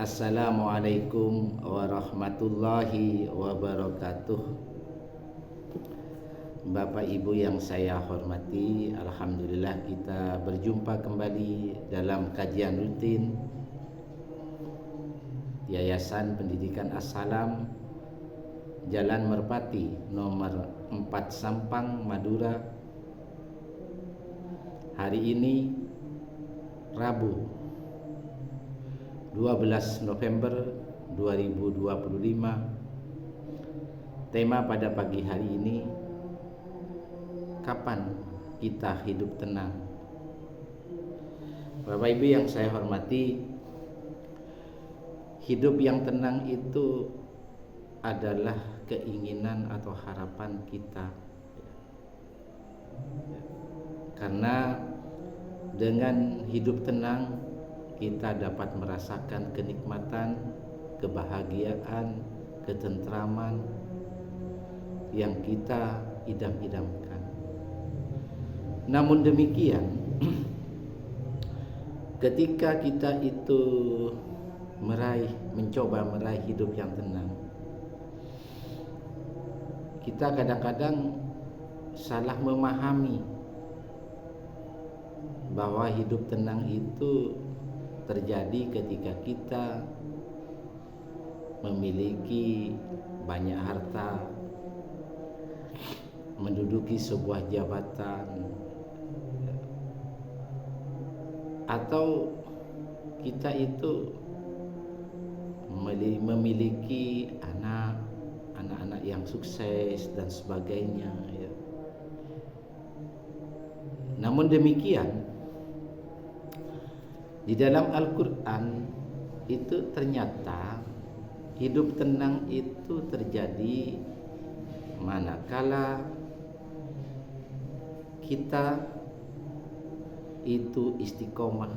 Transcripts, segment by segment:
Assalamualaikum warahmatullahi wabarakatuh. Bapak Ibu yang saya hormati, alhamdulillah kita berjumpa kembali dalam kajian rutin Yayasan Pendidikan As-Salam, Jalan Merpati nomor 4 Sampang, Madura. Hari ini Rabu 12 November 2025. Tema pada pagi hari ini, kapan kita hidup tenang? Bapak Ibu yang saya hormati, hidup yang tenang itu adalah keinginan atau harapan kita. Karena dengan hidup tenang kita dapat merasakan kenikmatan, kebahagiaan, ketentraman yang kita idam-idamkan. Namun demikian, ketika kita itu mencoba meraih hidup yang tenang, kita kadang-kadang salah memahami bahwa hidup tenang itu terjadi ketika kita memiliki banyak harta, menduduki sebuah jabatan, atau kita itu memiliki anak-anak yang sukses dan sebagainya, ya. Namun demikian, di dalam Al-Quran itu ternyata hidup tenang itu terjadi manakala kita itu istiqomah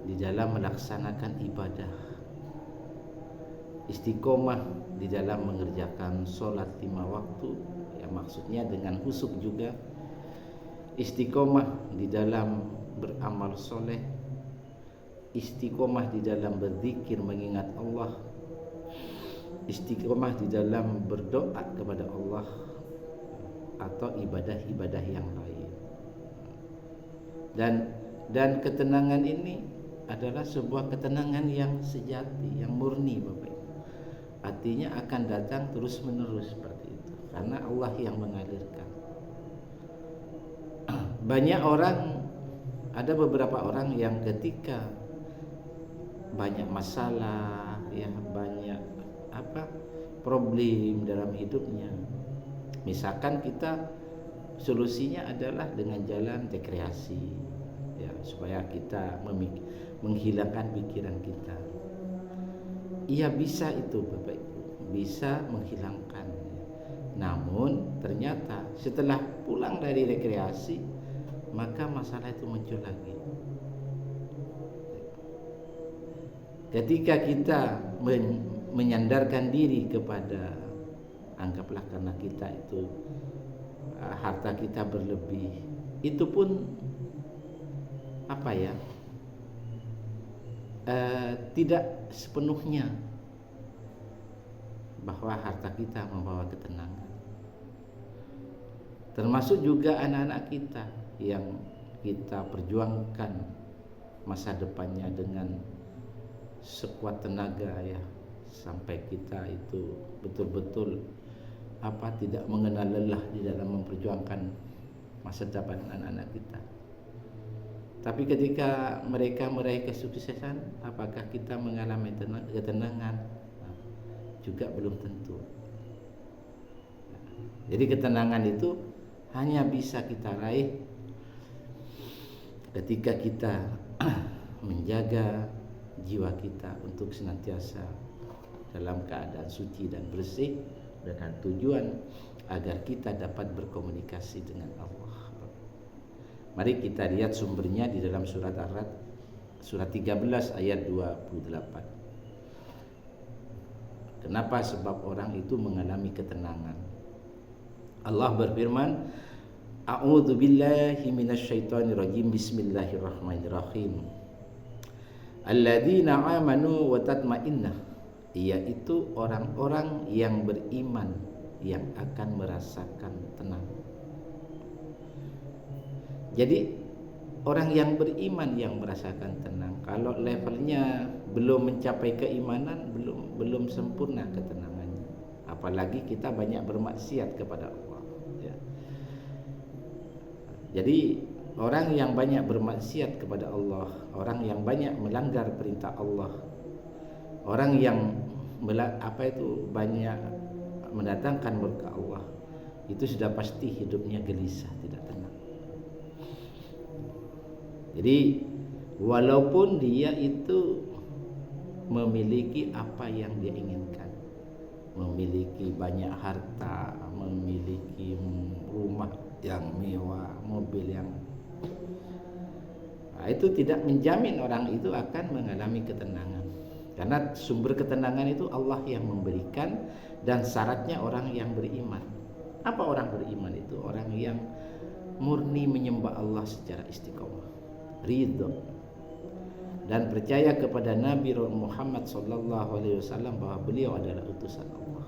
di dalam melaksanakan ibadah, istiqomah di dalam mengerjakan sholat 5 waktu, ya maksudnya dengan khusyuk juga, istiqomah di dalam beramal soleh, istiqomah di dalam berzikir mengingat Allah, istiqomah di dalam berdoa kepada Allah, atau ibadah-ibadah yang lain. Dan ketenangan ini adalah sebuah ketenangan yang sejati, yang murni, Bapak Ibu. Artinya akan datang terus menerus seperti itu, karena Allah yang mengalirkan. Ada beberapa orang yang ketika banyak masalah, ya banyak problem dalam hidupnya, misalkan kita solusinya adalah dengan jalan rekreasi, ya, supaya kita menghilangkan pikiran kita. Iya, bisa itu Bapak Ibu, bisa menghilangkan. Namun ternyata setelah pulang dari rekreasi, maka masalah itu muncul lagi. Ketika kita menyandarkan diri kepada, anggaplah karena kita itu harta kita berlebih, itu pun tidak sepenuhnya bahwa harta kita membawa ketenangan. Termasuk juga anak-anak kita yang kita perjuangkan masa depannya dengan sekuat tenaga, ya, sampai kita itu betul-betul tidak mengenal lelah di dalam memperjuangkan masa depan anak-anak kita. Tapi ketika mereka meraih kesuksesan, apakah kita mengalami ketenangan? Juga belum tentu. Jadi ketenangan itu hanya bisa kita raih ketika kita menjaga jiwa kita untuk senantiasa dalam keadaan suci dan bersih, dengan tujuan agar kita dapat berkomunikasi dengan Allah. Mari kita lihat sumbernya di dalam surat Ar-Ra'd, surat 13 ayat 28. Kenapa? Sebab orang itu mengalami ketenangan. Allah berfirman, A'udzu billahi minasyaitonir rajim. Bismillahirrahmanirrahim. Alladzina amanu wa tatmainnah, yaitu orang-orang yang beriman yang akan merasakan tenang. Jadi orang yang beriman yang merasakan tenang. Kalau levelnya belum mencapai keimanan, belum sempurna ketenangannya. Apalagi kita banyak bermaksiat kepada Allah, ya. Jadi orang yang banyak bermaksiat kepada Allah, orang yang banyak melanggar perintah Allah, orang yang banyak mendatangkan murka Allah, itu sudah pasti hidupnya gelisah, tidak tenang. Jadi walaupun dia itu memiliki apa yang dia inginkan, memiliki banyak harta, memiliki rumah yang mewah, mobil yang itu tidak menjamin orang itu akan mengalami ketenangan. Karena sumber ketenangan itu Allah yang memberikan, dan syaratnya orang yang beriman. Apa orang beriman itu? Orang yang murni menyembah Allah secara istiqomah, ridho, dan percaya kepada Nabi Muhammad SAW bahwa beliau adalah utusan Allah.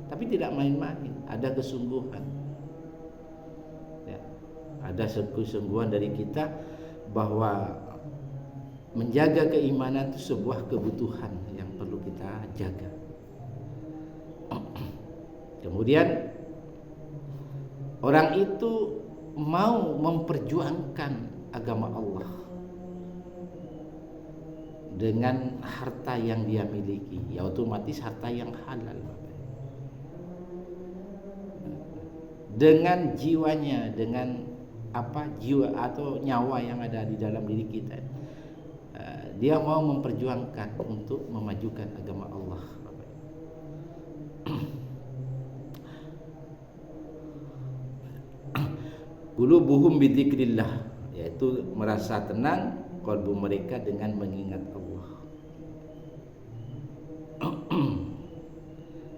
Tapi tidak main-main, ada kesungguhan, ya. Ada kesungguhan dari kita bahwa menjaga keimanan itu sebuah kebutuhan yang perlu kita jaga. Kemudian orang itu mau memperjuangkan agama Allah dengan harta yang dia miliki, ya otomatis harta yang halal, dengan jiwanya, dengan jiwa atau nyawa yang ada di dalam diri kita, dia mau memperjuangkan untuk memajukan agama Allah. Qulubuhum bidzikrillah, yaitu merasa tenang kalbu mereka dengan mengingat Allah.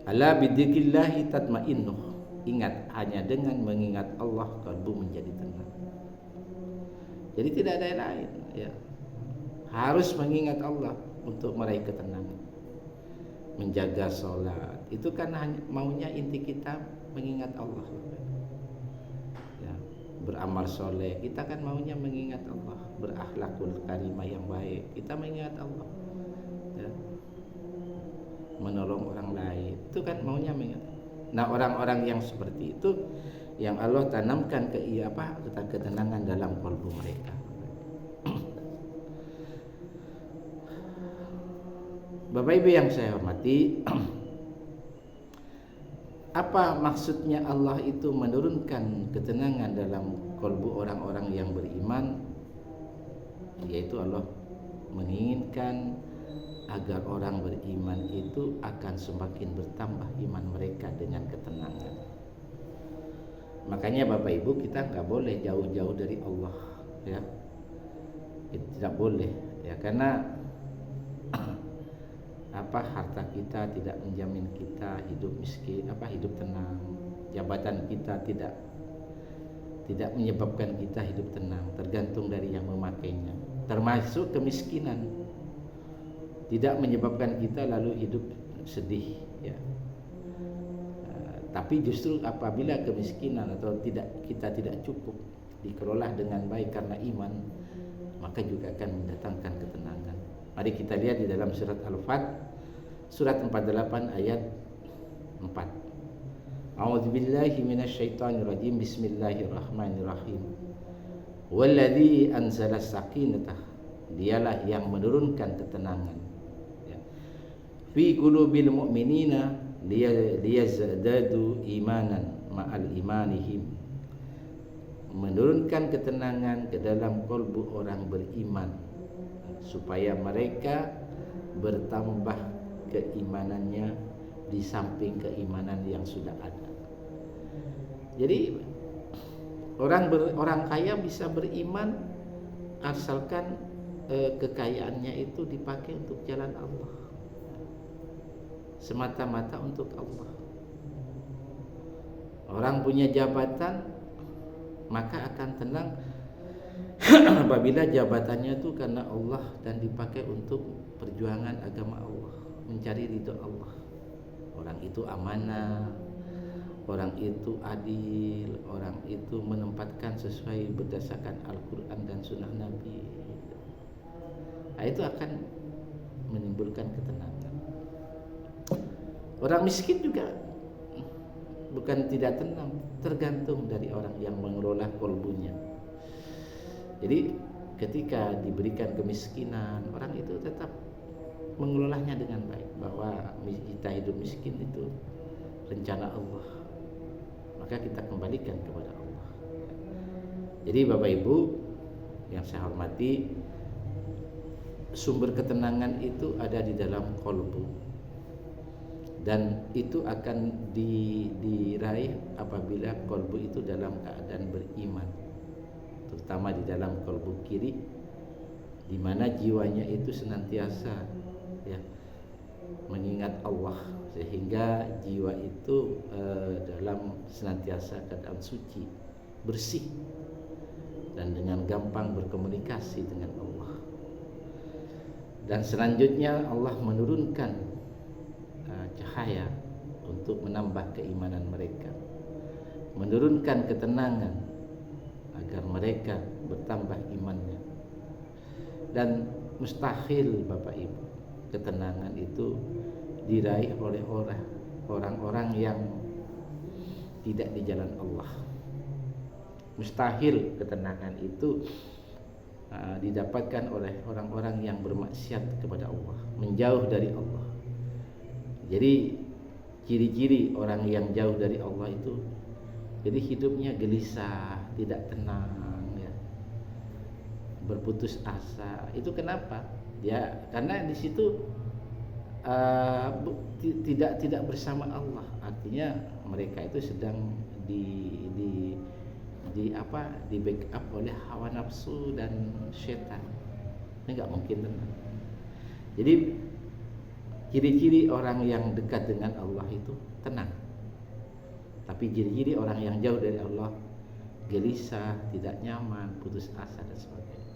Ala bidzikrillah tatmainnah, ingat, hanya dengan mengingat Allah kalbu menjadi tenang. Jadi tidak ada yang lain, ya. Harus mengingat Allah untuk meraih ketenangan. Menjaga sholat, itu kan maunya inti kita mengingat Allah, ya. Beramal soleh, kita kan maunya mengingat Allah. Berakhlakul karimah yang baik, kita mengingat Allah, ya. Menolong orang lain, itu kan maunya mengingat. Nah, orang-orang yang seperti itu yang Allah tanamkan ketenangan dalam kalbu mereka. Bapak Ibu yang saya hormati, apa maksudnya Allah itu menurunkan ketenangan dalam kalbu orang-orang yang beriman? Yaitu Allah menginginkan agar orang beriman itu akan semakin bertambah iman mereka dengan ketenangan. Makanya Bapak Ibu, kita nggak boleh jauh-jauh dari Allah, ya. Tidak boleh, ya, karena harta kita tidak menjamin kita hidup miskin, hidup tenang. Jabatan kita tidak menyebabkan kita hidup tenang, tergantung dari yang memakainya. Termasuk kemiskinan tidak menyebabkan kita lalu hidup sedih, ya. Tapi justru apabila kemiskinan atau kita tidak cukup dikelola dengan baik karena iman, maka juga akan mendatangkan ketenangan. Mari kita lihat di dalam surat Al-Fat, surat 48 ayat 4. A'udzubillahi minasyaitonirrajim. Bismillahirrahmanirrahim. Walladzi anzala sakinatah, dialah yang menurunkan ketenangan, ya, fi qulubil mu'minina liyazdadu imanan ma'al imanihim, menurunkan ketenangan ke dalam kalbu orang beriman supaya mereka bertambah keimanannya di samping keimanan yang sudah ada. Jadi orang kaya bisa beriman asalkan kekayaannya itu dipakai untuk jalan Allah, semata-mata untuk Allah. Orang punya jabatan maka akan tenang Apabila jabatannya itu karena Allah dan dipakai untuk perjuangan agama Allah, mencari ridho Allah. Orang itu amanah, orang itu adil, orang itu menempatkan sesuai berdasarkan Al-Quran dan Sunnah Nabi. Nah, itu akan menimbulkan ketenangan. Orang miskin juga bukan tidak tenang, tergantung dari orang yang mengelola kolbunya. Jadi ketika diberikan kemiskinan, orang itu tetap mengelolanya dengan baik, bahwa kita hidup miskin itu rencana Allah, maka kita kembalikan kepada Allah. Jadi Bapak Ibu yang saya hormati, sumber ketenangan itu ada di dalam kolbu, dan itu akan diraih apabila kolbu itu dalam keadaan beriman, terutama di dalam kolbu kiri, di mana jiwanya itu senantiasa ya mengingat Allah, sehingga jiwa itu dalam senantiasa keadaan suci, bersih, dan dengan gampang berkomunikasi dengan Allah. Dan selanjutnya Allah menurunkan cahaya untuk menambah keimanan mereka, menurunkan ketenangan agar mereka bertambah imannya. Dan mustahil Bapak Ibu ketenangan itu diraih oleh orang-orang yang tidak di jalan Allah. Mustahil ketenangan itu didapatkan oleh orang-orang yang bermaksiat kepada Allah, menjauh dari Allah. Jadi ciri-ciri orang yang jauh dari Allah itu, jadi hidupnya gelisah, tidak tenang ya, berputus asa. Itu kenapa? Ya karena di situ tidak bersama Allah. Artinya mereka itu sedang di backup oleh hawa nafsu dan setan. Ini nggak mungkin tenang. Jadi ciri-ciri orang yang dekat dengan Allah itu tenang. Tapi ciri-ciri orang yang jauh dari Allah gelisah, tidak nyaman, putus asa dan sebagainya.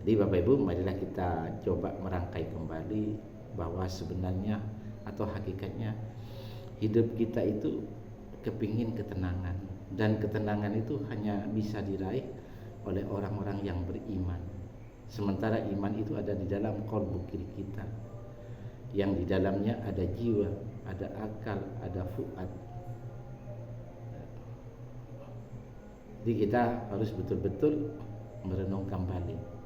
Jadi Bapak Ibu, marilah kita coba merangkai kembali bahwa sebenarnya atau hakikatnya hidup kita itu kepingin ketenangan, dan ketenangan itu hanya bisa diraih oleh orang-orang yang beriman. Sementara iman itu ada di dalam qalbu kiri kita, yang di dalamnya ada jiwa, ada akal, ada fuad. Jadi kita harus betul-betul merenung kembali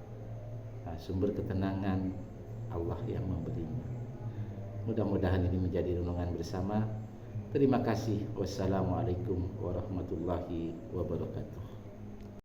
sumber ketenangan Allah yang memberinya. Mudah-mudahan ini menjadi renungan bersama. Terima kasih. Wassalamualaikum warahmatullahi wabarakatuh.